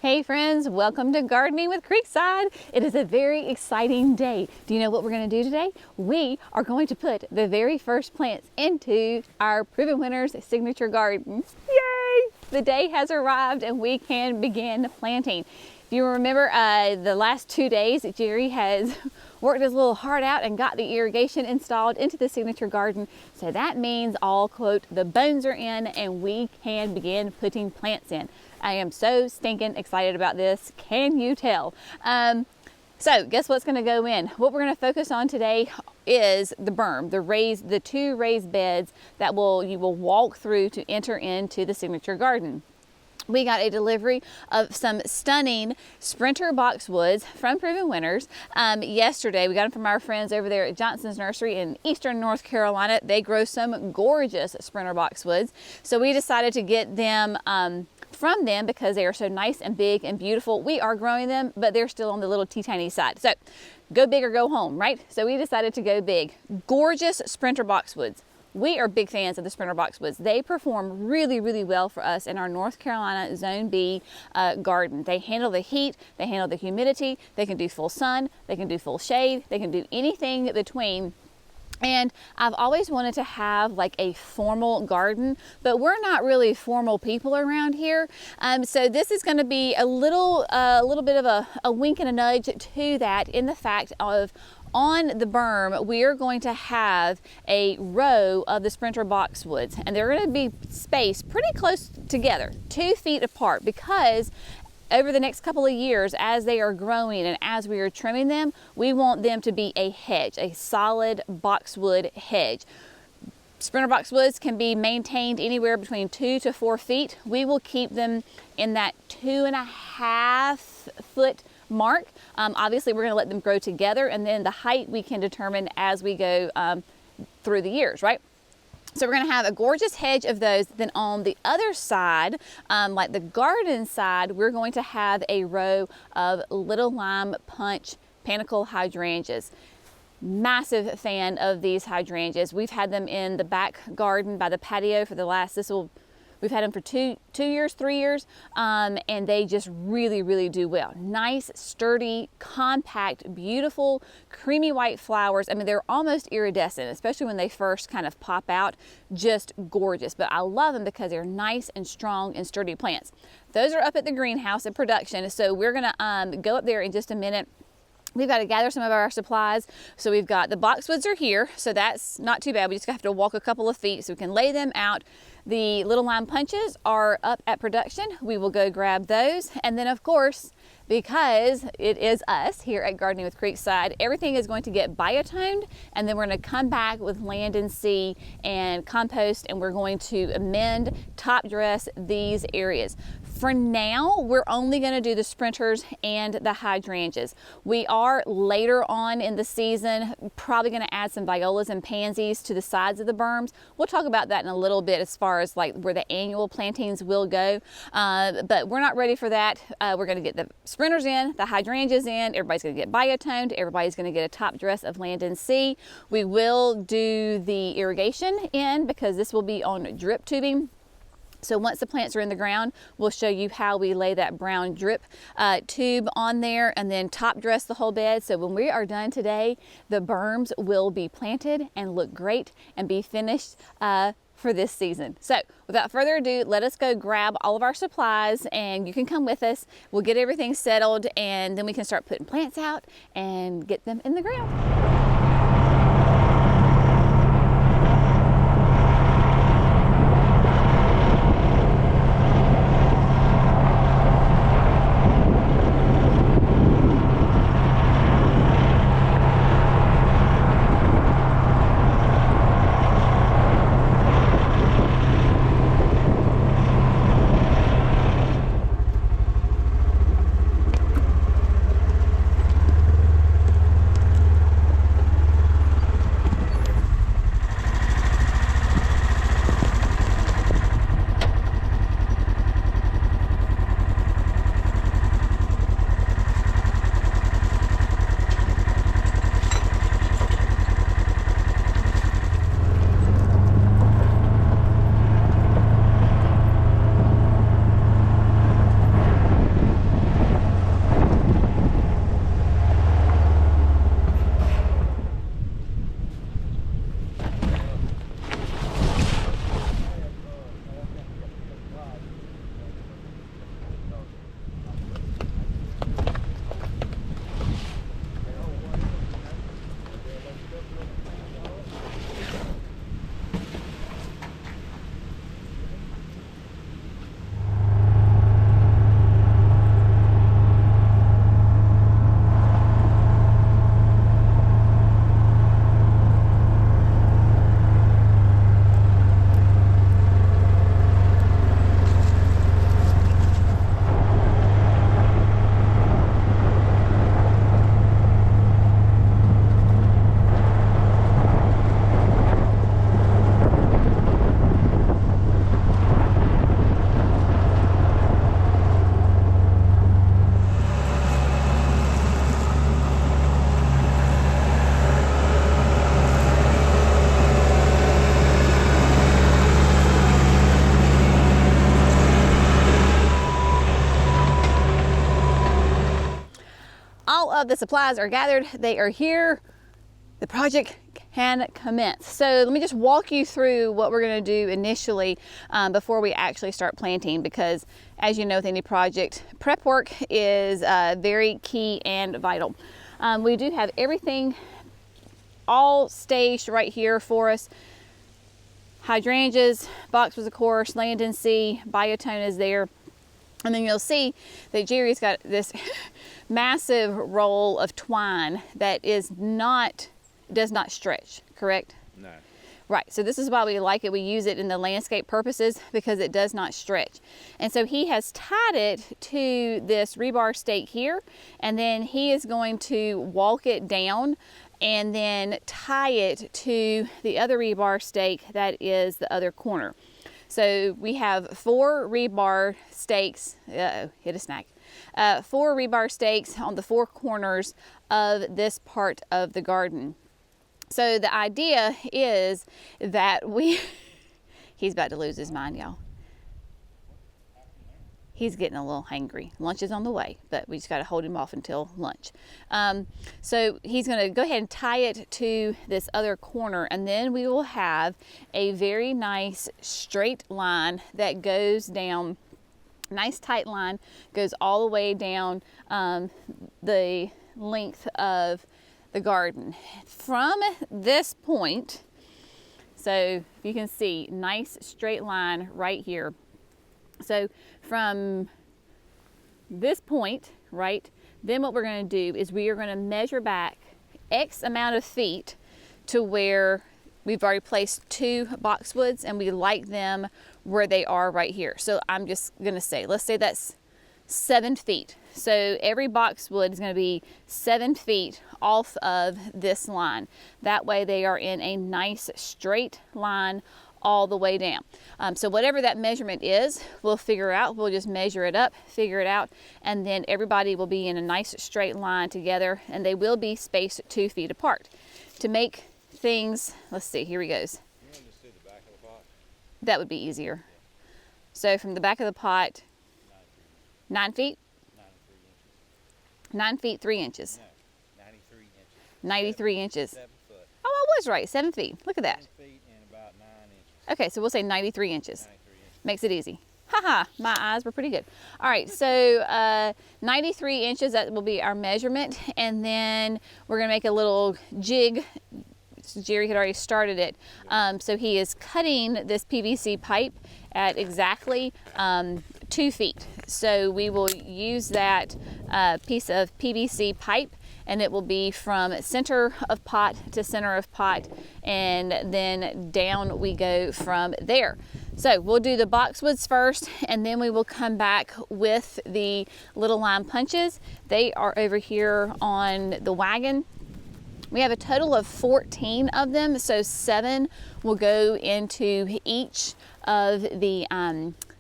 Hey friends, welcome to Gardening with Creekside. It is a very exciting day. Do you know what we're going to do today? We are going to put the very first plants into our Proven Winners Signature Garden. Yay! The day has arrived and we can begin planting. If you remember the last 2 days, Jerry has worked his little heart out and got the irrigation installed into the Signature Garden. So that means all, quote, the bones are in and we can begin putting plants in. I am so stinking excited about this. Can you tell? So guess what's going to go in? What we're going to focus on today is the berm, the two raised beds that you will walk through to enter into the Signature Garden. We got a delivery of some stunning sprinter boxwoods from Proven Winners yesterday. We got them from our friends over there at Johnson's Nursery in Eastern North Carolina. They grow some gorgeous sprinter boxwoods. So we decided to get them from them because they are so nice and big and beautiful. We are growing them, but they're still on the little teeny side. So go big or go home, right? So we decided to go big. Gorgeous sprinter boxwoods. We are big fans of the sprinter boxwoods. They perform really, really well for us in our North Carolina Zone B garden. They handle the heat, they handle the humidity, they can do full sun, they can do full shade, they can do anything between. And I've always wanted to have like a formal garden, but we're not really formal people around here. So this is going to be a little bit of a wink and a nudge to that, in the fact of on the berm, we are going to have a row of the sprinter boxwoods, and they're going to be spaced pretty close together, 2 feet apart, because over the next couple of years, as they are growing and as we are trimming them, we want them to be a hedge, a solid boxwood hedge. Sprinter boxwoods can be maintained anywhere between 2 to 4 feet. We will keep them in that 2.5 foot mark. Obviously, we're going to let them grow together, and then the height we can determine as we go through the years, right? So we're going to have a gorgeous hedge of those. Then on the other side, like the garden side, we're going to have a row of little lime punch Panicle Hydrangeas. Massive fan of these hydrangeas. We've had them in the back garden by the patio for the last, we've had them for 2 years, 3 years, and they just really, really do well. Nice, sturdy, compact, beautiful, creamy white flowers. I mean, they're almost iridescent, especially when they first kind of pop out. Just gorgeous. But I love them because they're nice and strong and sturdy plants. Those are up at the greenhouse in production, so we're gonna go up there in just a minute. We've got to gather some of our supplies. So we've got the boxwoods are here, so that's not too bad. We just have to walk a couple of feet so we can lay them out. The little lime punches are up at production. We will go grab those. And then of course, because it is us here at Gardening with Creekside, everything is going to get biotoned, and then we're going to come back with Land and Sea and compost, and we're going to amend, top dress these areas. For now, we're only going to do the sprinters and the hydrangeas. We are later on in the season probably going to add some violas and pansies to the sides of the berms. We'll talk about that in a little bit as far as like where the annual plantings will go, but we're not ready for that. We're going to get the sprinters in, the hydrangeas in, everybody's going to get biotoned, everybody's going to get a top dress of Land and Sea. We will do the irrigation in because this will be on drip tubing. So once the plants are in the ground, we'll show you how we lay that brown drip tube on there and then top dress the whole bed. So when we are done today, the berms will be planted and look great and be finished for this season. So without further ado, let us go grab all of our supplies, and you can come with us. We'll get everything settled, and then we can start putting plants out and get them in the ground. of the supplies are gathered, they are here, the project can commence. So let me just walk you through what we're going to do initially before we actually start planting, because as you know, with any project, prep work is very key and vital. We do have everything all staged right here for us. Hydrangeas, boxwoods of course, land and sea, biotone is there. And then you'll see that Jerry's got this massive roll of twine that does not stretch, correct? No. Right, so this is why we like it. We use it in the landscape purposes because it does not stretch. And so he has tied it to this rebar stake here, and then he is going to walk it down and then tie it to the other rebar stake that is the other corner. So we have 4 rebar stakes, hit a snack. 4 rebar stakes on the 4 corners of this part of the garden. So the idea is that he's about to lose his mind, y'all. He's getting a little hangry. Lunch is on the way, but we just got to hold him off until lunch. So he's going to go ahead and tie it to this other corner, and then we will have a very nice straight line that goes down, nice tight line, goes all the way down the length of the garden. From this point, so you can see, nice straight line right here. So from this point, right, then what we're going to do is we are going to measure back X amount of feet to where we've already placed 2 boxwoods, and we like them where they are right here. So I'm just going to say, let's say that's 7 feet. So every boxwood is going to be 7 feet off of this line. That way they are in a nice straight line all the way down. So whatever that measurement is, we'll figure out. We'll just measure it up, figure it out, and then everybody will be in a nice straight line together, and they will be spaced 2 feet apart. To make things, let's see, here he goes. You want to just do the back of the pot? That would be easier. So from the back of the pot, 9 feet? 9 feet 3 inches. No, 93 inches. 93 inches. 7 foot. Oh, I was right, 7 feet. Look at that. 7 feet and about 9 inches. Okay, so we'll say 93 inches. 93 inches. Makes it easy. Haha, my eyes were pretty good. All right, so 93 inches, that will be our measurement. And then we're gonna make a little jig. Jerry had already started it. So he is cutting this PVC pipe at exactly 2 feet. So we will use that piece of PVC pipe, and it will be from center of pot to center of pot, and then down we go from there. So we'll do the boxwoods first, and then we will come back with the little lime punches. They are over here on the wagon. We have a total of 14 of them, so 7 will go into each of the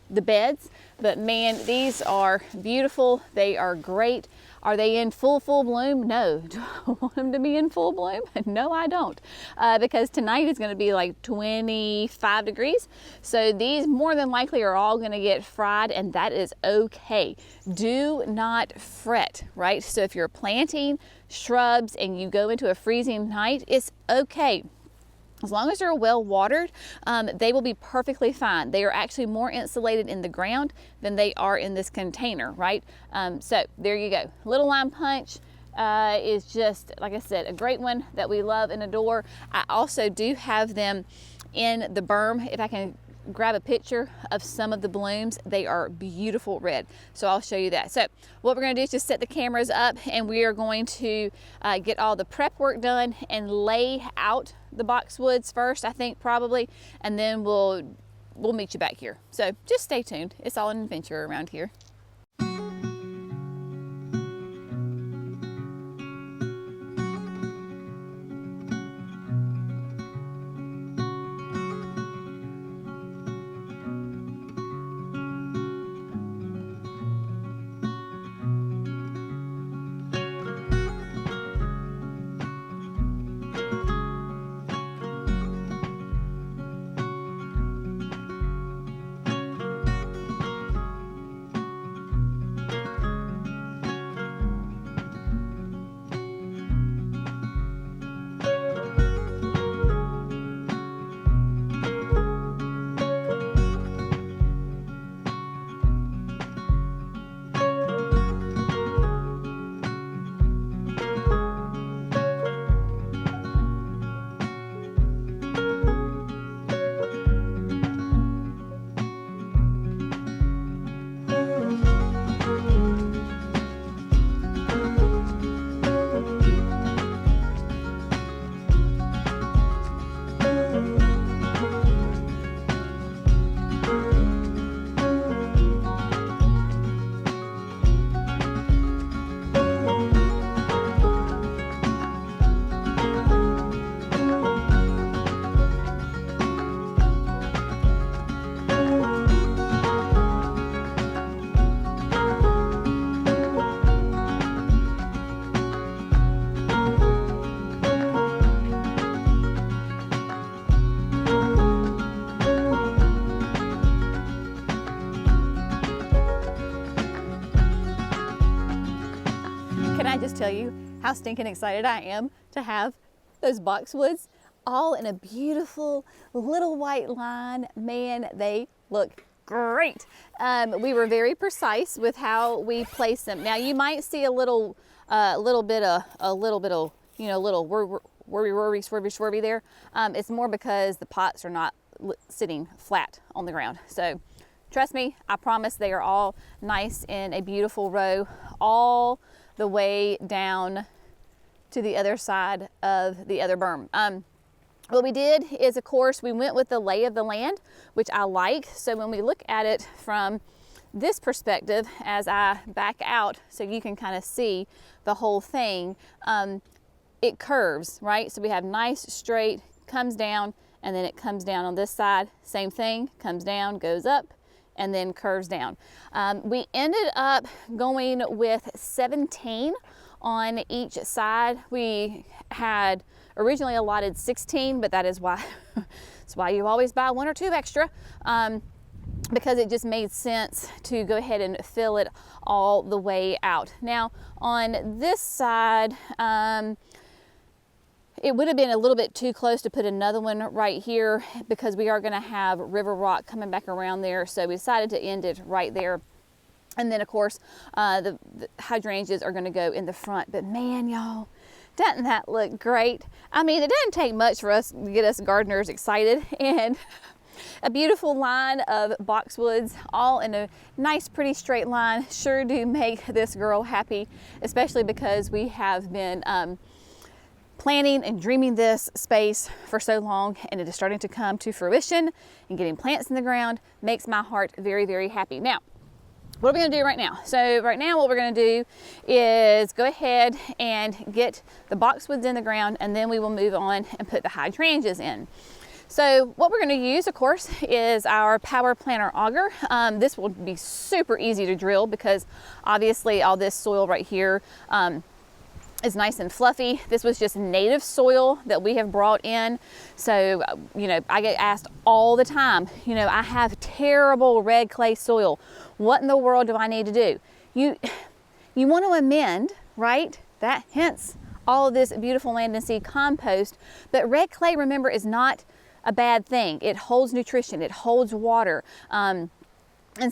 beds. But man, these are beautiful. They are great. Are they in full bloom? No. Do I want them to be in full bloom? No, I don't. Because tonight is going to be like 25 degrees. So these more than likely are all going to get fried, and that is okay. Do not fret, right? So if you're planting shrubs and you go into a freezing night, it's okay. As long as they're well watered, they will be perfectly fine. They are actually more insulated in the ground than they are in this container, right? So there you go. Little lime punch is just, like I said, a great one that we love and adore. I also do have them in the berm. If I can grab a picture of some of the blooms, they are beautiful red. So I'll show you that. So what we're going to do is just set the cameras up, and we are going to get all the prep work done and lay out the boxwoods first, I think probably, and then we'll meet you back here. So just stay tuned. It's all an adventure around here. Can I just tell you how stinking excited I am to have those boxwoods all in a beautiful little white line? Man, they look great. We were very precise with how we place them. Now you might see a little bit of, you know, little swervy there. It's more because the pots are not sitting flat on the ground. So trust me, I promise they are all nice in a beautiful row all the way down to the other side of the other berm. What we did is, of course, we went with the lay of the land, which I like. So when we look at it from this perspective, as I back out so you can kind of see the whole thing, it curves, right? So we have nice straight, comes down, and then it comes down on this side. Same thing, comes down, goes up, and then curves down. We ended up going with 17 on each side. We had originally allotted 16, but that is why that's why you always buy 1 or 2 extra, because it just made sense to go ahead and fill it all the way out. Now on this side, it would have been a little bit too close to put another one right here because we are going to have river rock coming back around there, so we decided to end it right there. And then of course the hydrangeas are going to go in the front. But man, y'all, doesn't that look great? I mean, it doesn't take much for us to get us gardeners excited, and a beautiful line of boxwoods all in a nice pretty straight line sure do make this girl happy, especially because we have been planning and dreaming this space for so long, and it is starting to come to fruition, and getting plants in the ground makes my heart very, very happy. Now, what are we going to do right now? So right now what we're going to do is go ahead and get the boxwoods in the ground, and then we will move on and put the hydrangeas in. So what we're going to use, of course, is our power planter auger. This will be super easy to drill because obviously all this soil right here is nice and fluffy. This was just native soil that we have brought in. So, you know, I get asked all the time, you know, I have terrible red clay soil. What in the world do I need to do? You want to amend, right? That hence all of this beautiful land and seed compost. But red clay, remember, is not a bad thing. It holds nutrition, it holds water. And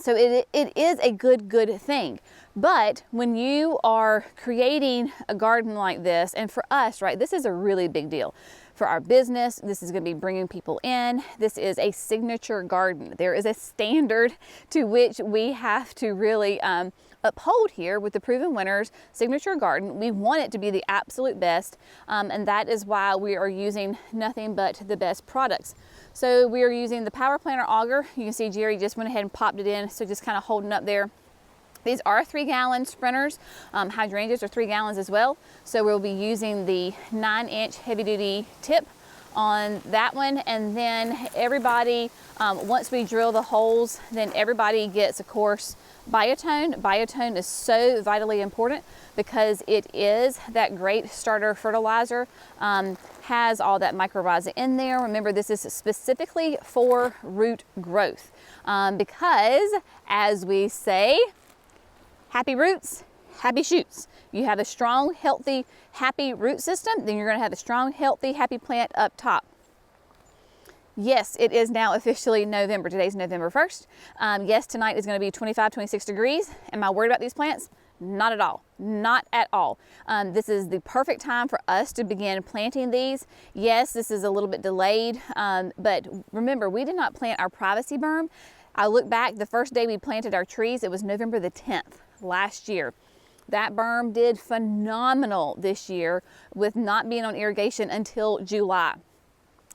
so it is a good thing. But when you are creating a garden like this, and for us, right, this is a really big deal. For our business, this is going to be bringing people in. This is a signature garden. There is a standard to which we have to really uphold here with the Proven Winners Signature Garden. We want it to be the absolute best, and that is why we are using nothing but the best products. So we are using the power planter auger. You can see Jerry just went ahead and popped it in, so just kind of holding up there. These are 3-gallon sprinters. Hydrangeas are 3 gallons as well. So we'll be using the 9-inch heavy-duty tip on that one. And then everybody, once we drill the holes, then everybody gets, of course, biotone. Biotone is so vitally important because it is that great starter fertilizer. Has all that mycorrhiza in there. Remember, this is specifically for root growth because, as we say, happy roots, happy shoots. You have a strong, healthy, happy root system, then you're going to have a strong, healthy, happy plant up top. Yes, it is now officially November. Today's November 1st. Yes, tonight is going to be 25, 26 degrees. Am I worried about these plants? Not at all. Not at all. This is the perfect time for us to begin planting these. Yes, this is a little bit delayed, but remember, we did not plant our privacy berm. I look back, the first day we planted our trees, it was November the 10th last year. That berm did phenomenal this year with not being on irrigation until July.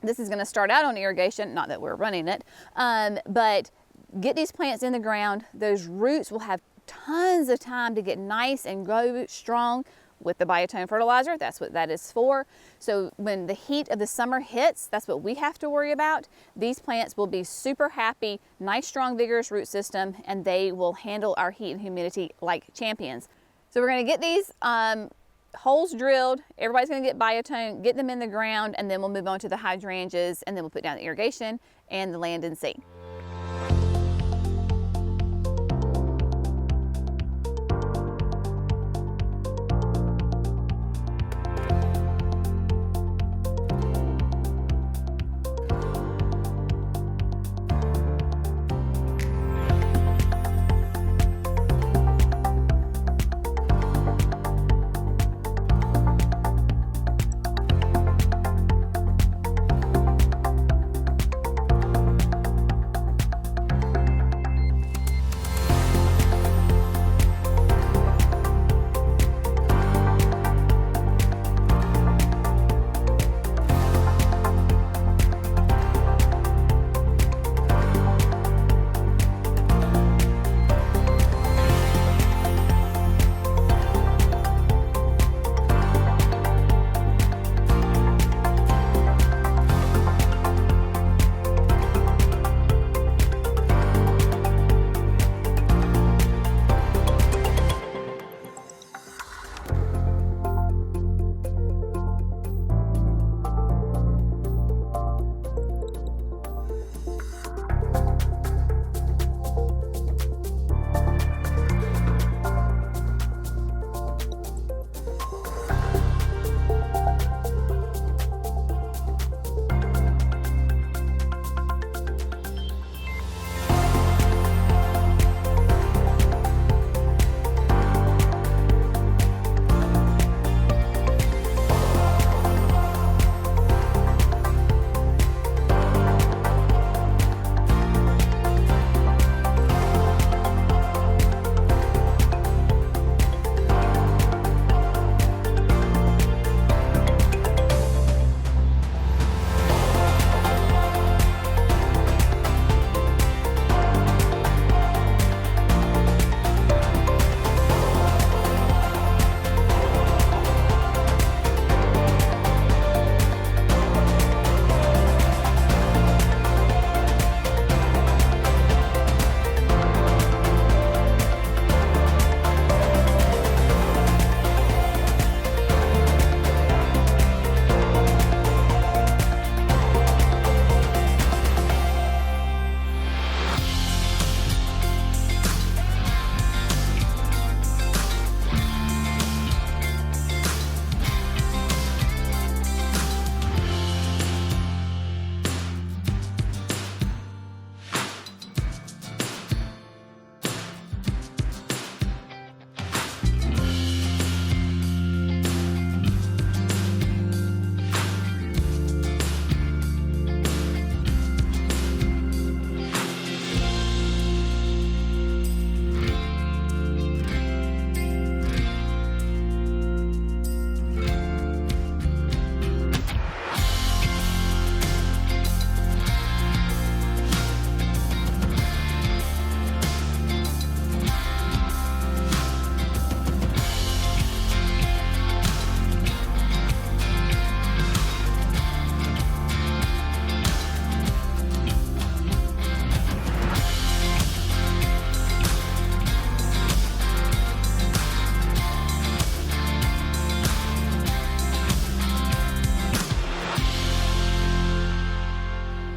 This is going to start out on irrigation, not that we're running it, but get these plants in the ground. Those roots will have tons of time to get nice and grow strong with the biotone fertilizer. That's what that is for. So when the heat of the summer hits, that's what we have to worry about. These plants will be super happy, nice, strong, vigorous root system, and they will handle our heat and humidity like champions. So we're going to get these holes drilled. Everybody's going to get biotone, get them in the ground, and then we'll move on to the hydrangeas, and then we'll put down the irrigation and the land and seed.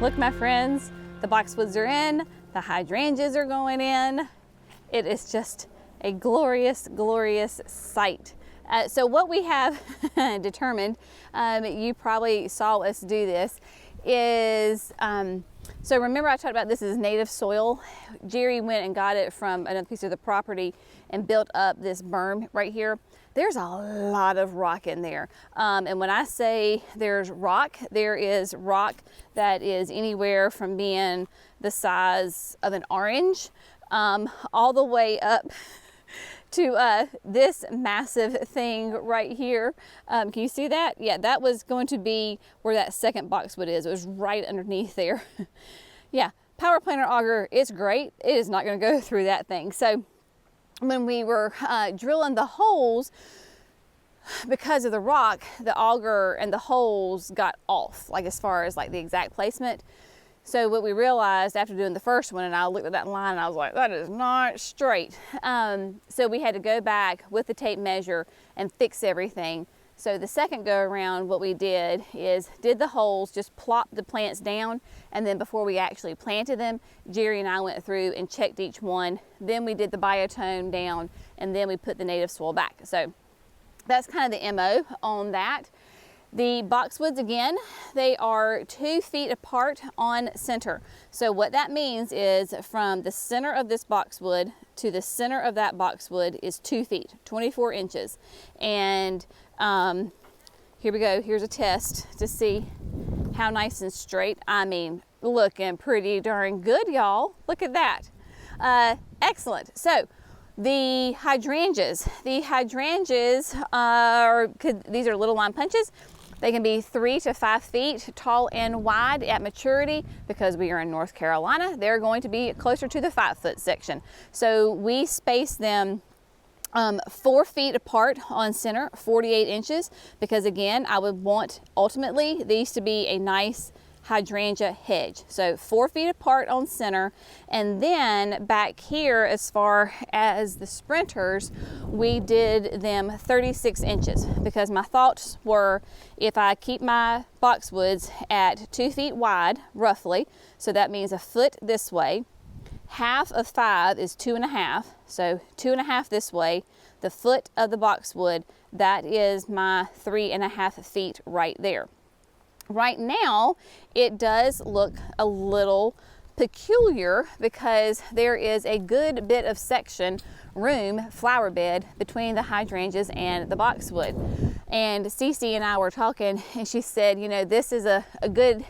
Look, my friends, the boxwoods are in, the hydrangeas are going in. It is just a glorious, glorious sight. So what we have determined, you probably saw us do this, is, so remember I talked about this is native soil. Jerry went and got it from another piece of the property and built up this berm right here. There's a lot of rock in there. And when I say there's rock, there is rock that is anywhere from being the size of an orange all the way up to this massive thing right here. Can you see that? Yeah, that was going to be where that second boxwood is. It was right underneath there. Yeah, power planter auger is great. It is not going to go through that thing. So when we were drilling the holes, because of the rock, the auger and the holes got off, like as far as like the exact placement. So what we realized after doing the first one, and I looked at that line and I was like, that is not straight. So we had to go back with the tape measure and fix everything. So the second go around, what we did is did the holes, just plopped the plants down, and then before we actually planted them, Jerry and I went through and checked each one. Then we did the biotone down, and then we put the native soil back. So that's kind of the MO on that. The boxwoods, again, they are 2 feet apart on center. So what that means is from the center of this boxwood to the center of that boxwood is 2 feet, 24 inches. And here we go. Here's a test to see how nice and straight. I mean, looking pretty darn good, y'all. Look at that. Excellent. So the hydrangeas are, these are little line punches. They can be 3 to 5 feet tall and wide at maturity. Because we are in North Carolina, they're going to be closer to the 5-foot section. So we space them 4 feet apart on center, 48 inches, because again, I would want ultimately these to be a nice hydrangea hedge. So 4 feet apart on center, and then back here as far as the sprinters, we did them 36 inches, because my thoughts were if I keep my boxwoods at 2 feet wide roughly, so that means a foot this way, half of 5 is 2.5, so 2.5 this way, the foot of the boxwood, that is my 3.5 feet right there. Right now, it does look a little peculiar because there is a good bit of section, flower bed, between the hydrangeas and the boxwood. And Cece and I were talking, and she said, you know, this is a good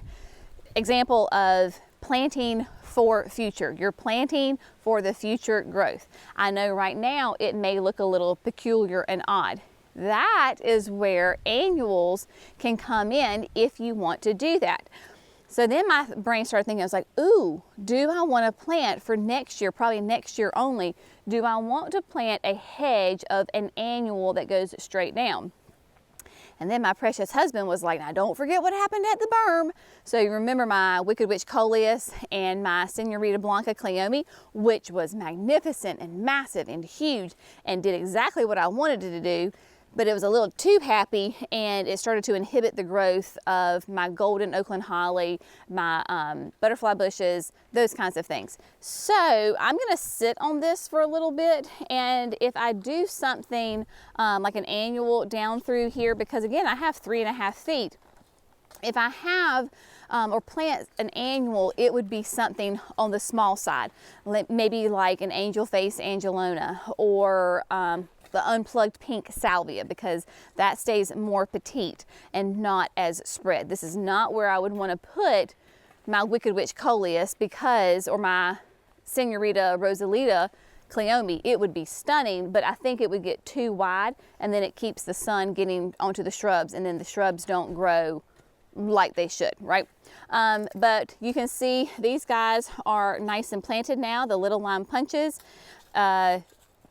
example of planting for future. You're planting for the future growth. I know right now it may look a little peculiar and odd. That is where annuals can come in if you want to do that. So then my brain started thinking, I was like, ooh, do I want to plant for next year, probably next year only, do I want to plant a hedge of an annual that goes straight down? And then my precious husband was like, now don't forget what happened at the berm. So you remember my Wicked Witch Coleus and my Senorita Blanca Cleome, which was magnificent and massive and huge and did exactly what I wanted it to do. But it was a little too happy, and it started to inhibit the growth of my golden Oakland holly, my butterfly bushes, those kinds of things. So I'm gonna sit on this for a little bit, and if I do something like an annual down through here, because again, I have 3.5 feet, if I have or plant an annual, it would be something on the small side, maybe like an angel face angelona, or the unplugged pink salvia, because that stays more petite and not as spread. This is not where I would want to put my Wicked Witch Coleus, because, or my Senorita Rosalita Cleome. It would be stunning, but I think it would get too wide, and then it keeps the sun getting onto the shrubs, and then the shrubs don't grow like they should, right? But you can see these guys are nice and planted now, the little lime punches.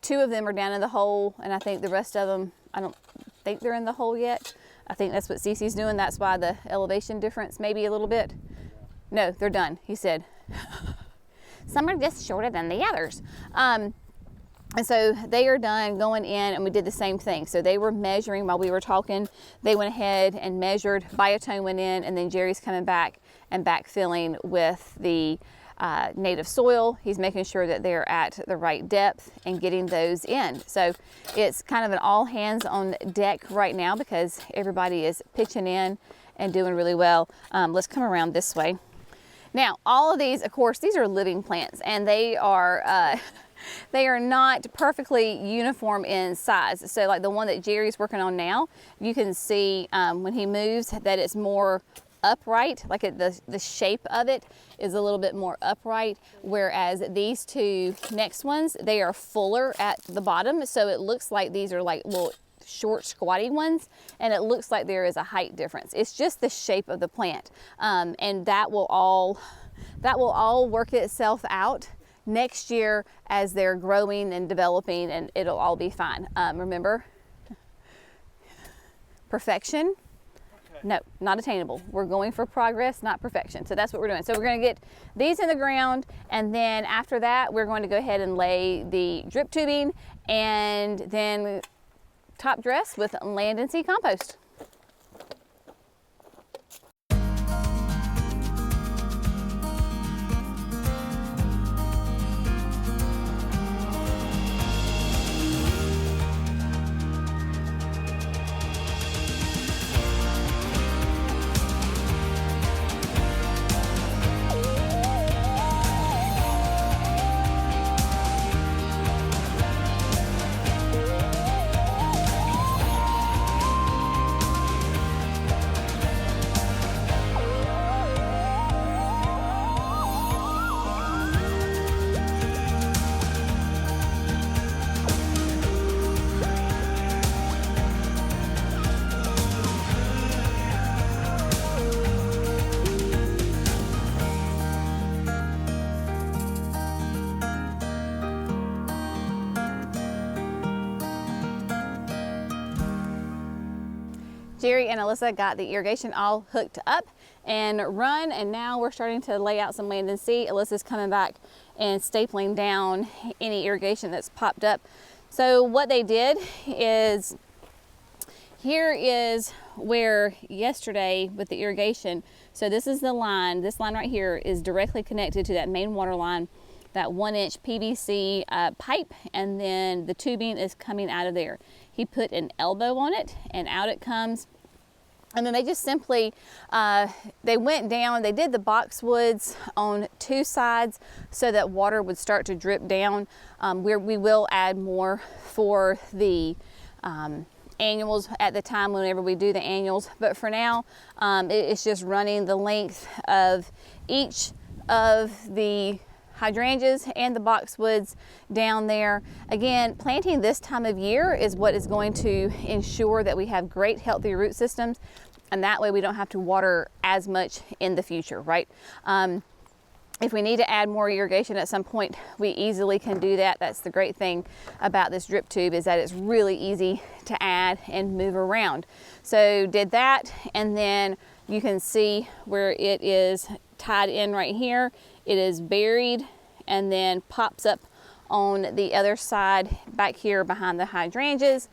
2 of them are down in the hole, and I think the rest of them, I don't think they're in the hole yet. I think that's what Cece's doing. That's why the elevation difference, maybe a little bit. No, they're done, he said. Some are just shorter than the others. And so they are done going in, and we did the same thing. So they were measuring while we were talking. They went ahead and measured, Biotone went in, and then Jerry's coming back and backfilling with the native soil. He's making sure that they're at the right depth and getting those in. So it's kind of an all hands on deck right now because everybody is pitching in and doing really well. Let's come around this way. Now, all of these, of course, these are living plants, and they are not perfectly uniform in size. So like the one that Jerry's working on now, you can see when he moves that it's more upright, like the shape of it is a little bit more upright, whereas these two next ones, they are fuller at the bottom. So it looks like these are like little short squatty ones, and it looks like there is a height difference. It's just the shape of the plant, and that will all work itself out next year as they're growing and developing, and it'll all be fine. Remember, perfection, no, not attainable. We're going for progress, not perfection. So that's what we're doing. So we're going to get these in the ground, and then after that we're going to go ahead and lay the drip tubing and then top dress with land and sea compost. Jerry and Alyssa got the irrigation all hooked up and run, and now we're starting to lay out some land and sea. Alyssa's coming back and stapling down any irrigation that's popped up. So what they did is, here is where yesterday with the irrigation, so this is the line, this line right here is directly connected to that main water line, that 1-inch PVC pipe, and then the tubing is coming out of there. He put an elbow on it and out it comes. And then they just simply, they went down, they did the boxwoods on 2 sides so that water would start to drip down. We will add more for the annuals at the time whenever we do the annuals. But for now, it's just running the length of each of the hydrangeas and the boxwoods down there. Again, planting this time of year is what is going to ensure that we have great healthy root systems, and that way we don't have to water as much in the future, right? If we need to add more irrigation at some point, we easily can do that. That's the great thing about this drip tube, is that it's really easy to add and move around. So did that, and then you can see where it is tied in right here. It is buried and then pops up on the other side back here behind the hydrangeas.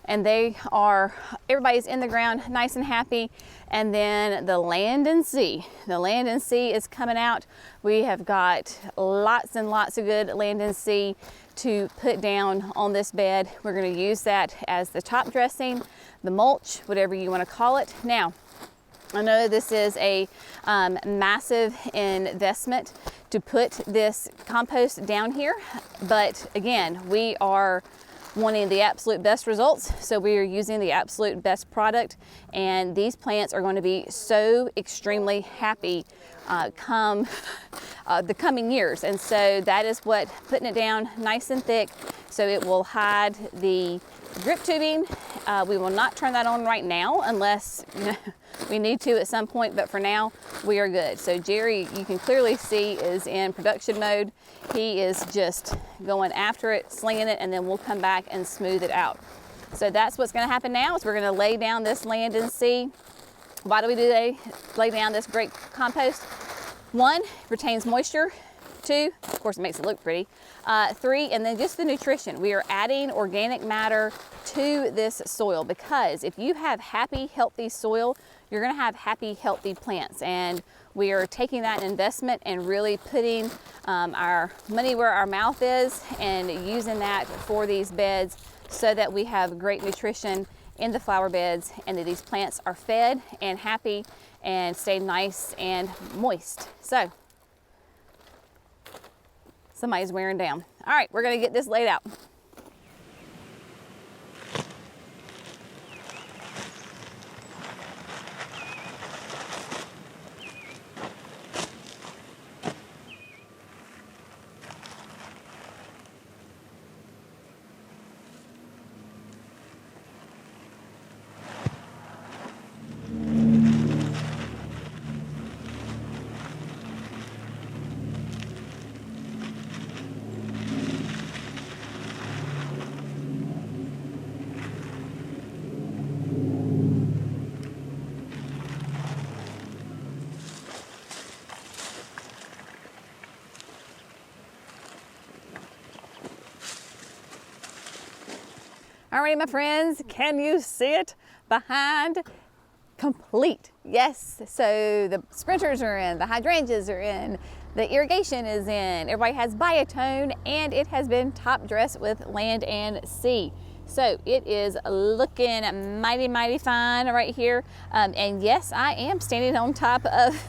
And they are, everybody's in the ground nice and happy. And then the land and sea. The land and sea is coming out. We have got lots and lots of good land and sea to put down on this bed. We're going to use that as the top dressing, the mulch, whatever you want to call it. Now, I know this is a massive investment to put this compost down here, but again, we are wanting the absolute best results, so we are using the absolute best product, and these plants are going to be so extremely happy come the coming years. And so that is what, putting it down nice and thick so it will hide the drip tubing. We will not turn that on right now unless we need to at some point, but for now we are good. So Jerry, you can clearly see, is in production mode. He is just going after it, slinging it, and then we'll come back and smooth it out. So that's what's going to happen now, is we're going to lay down this land and sea. Why do we lay down this great compost? One, retains moisture. 2, of course it makes it look pretty. 3, and then just the nutrition. We are adding organic matter to this soil, because if you have happy, healthy soil, you're gonna have happy, healthy plants. And we are taking that investment and really putting our money where our mouth is and using that for these beds so that we have great nutrition in the flower beds and that these plants are fed and happy and stay nice and moist. So, somebody's wearing down. All right, we're gonna get this laid out. All right, my friends, can you see it behind? Complete. Yes, so the sprinters are in, the hydrangeas are in, the irrigation is in, everybody has biotone, and it has been top dressed with land and sea. So it is looking mighty, mighty fine right here. And yes, I am standing on top of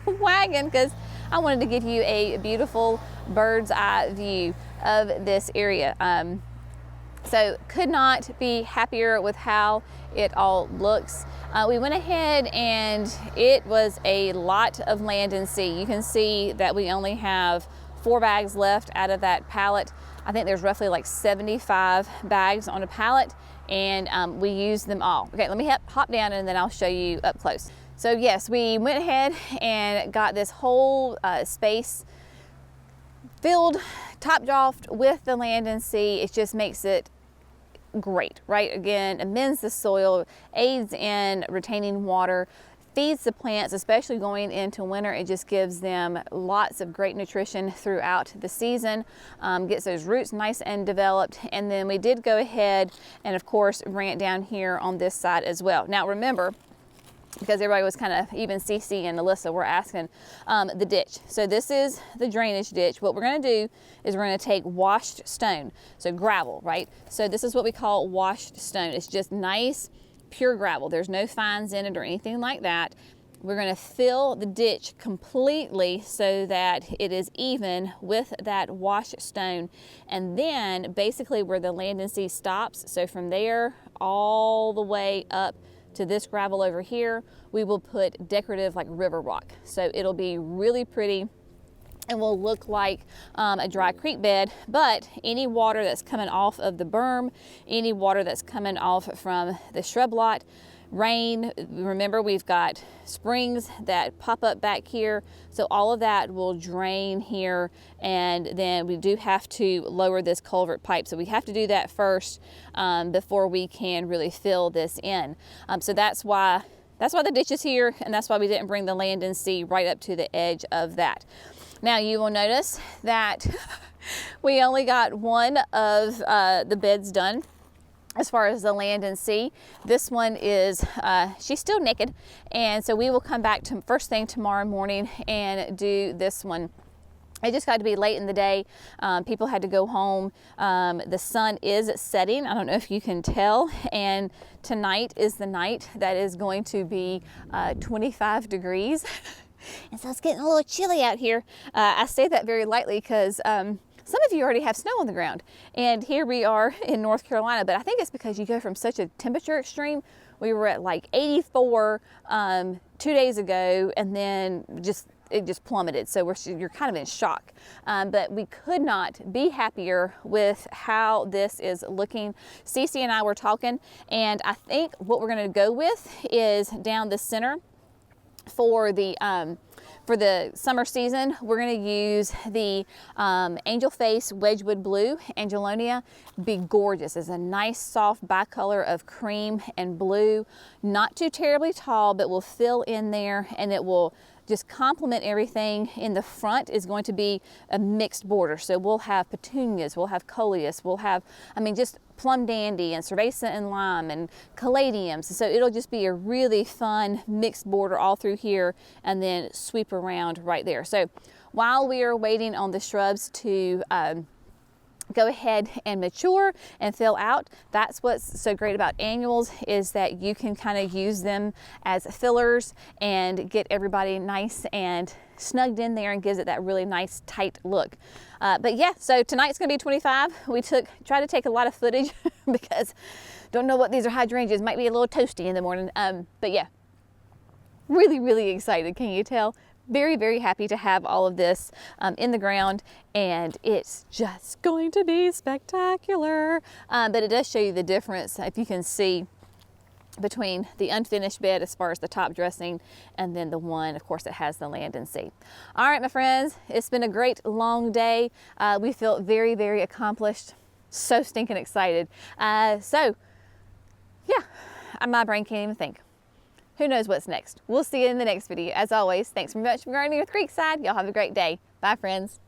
the wagon because I wanted to give you a beautiful bird's eye view of this area. So could not be happier with how it all looks. We went ahead and it was a lot of land and sea. You can see that we only have 4 bags left out of that pallet. I think there's roughly like 75 bags on a pallet, and we used them all. Okay, let me hop down and then I'll show you up close. So yes, we went ahead and got this whole space filled, topped off with the land and sea. It just makes it great, right? Again, amends the soil, aids in retaining water, feeds the plants, especially going into winter. It just gives them lots of great nutrition throughout the season, gets those roots nice and developed. And then we did go ahead and of course bring it down here on this side as well. Now remember, because everybody was kind of, even Cece and Alyssa were asking, the ditch. So this is the drainage ditch. What we're gonna do is we're gonna take washed stone, so gravel, right? So this is what we call washed stone. It's just nice, pure gravel. There's no fines in it or anything like that. We're gonna fill the ditch completely so that it is even with that washed stone. And then basically where the land and sea stops, so from there all the way up to this gravel over here, we will put decorative like river rock. So it'll be really pretty and will look like a dry creek bed, but any water that's coming off of the berm, any water that's coming off from the shrub lot, rain, remember we've got springs that pop up back here, so all of that will drain here. And then we do have to lower this culvert pipe, so we have to do that first before we can really fill this in. So that's why the ditch is here, and that's why we didn't bring the land and sea right up to the edge of that. Now you will notice that we only got one of the beds done as far as the land and sea. This one is, she's still naked, and so we will come back to first thing tomorrow morning and do this one. It just got to be late in the day. People had to go home. The sun is setting. I don't know if you can tell. And tonight is the night that is going to be 25 degrees. And so it's getting a little chilly out here. I say that very lightly because some of you already have snow on the ground. And here we are in North Carolina, but I think it's because you go from such a temperature extreme. We were at like 84 2 days ago, and then it just plummeted. So you're kind of in shock. But we could not be happier with how this is looking. Cece and I were talking, and I think what we're gonna go with is down the center for the summer season. We're going to use the Angel Face Wedgwood Blue, Angelonia. Be gorgeous. It's a nice soft bicolor of cream and blue. Not too terribly tall, but will fill in there, and it will just complement everything in the front is going to be a mixed border. So we'll have petunias, we'll have coleus, we'll have, I mean, just plum dandy and cerveza and lime and caladiums. So it'll just be a really fun mixed border all through here and then sweep around right there. So while we are waiting on the shrubs to go ahead and mature and fill out, that's what's so great about annuals, is that you can kind of use them as fillers and get everybody nice and snugged in there and gives it that really nice tight look. But yeah, so tonight's gonna be 25. We tried to take a lot of footage because don't know what these are hydrangeas, might be a little toasty in the morning. But yeah, really excited, can you tell? Very happy to have all of this in the ground, and it's just going to be spectacular. But it does show you the difference, if you can see, between the unfinished bed as far as the top dressing and then the one, of course, that has the land and sea. All right, my friends, it's been a great long day. We feel very accomplished, so stinking excited. So yeah, my brain can't even think. Who knows what's next? We'll see you in the next video. As always, thanks very much for gardening with Creekside. Y'all have a great day. Bye, friends.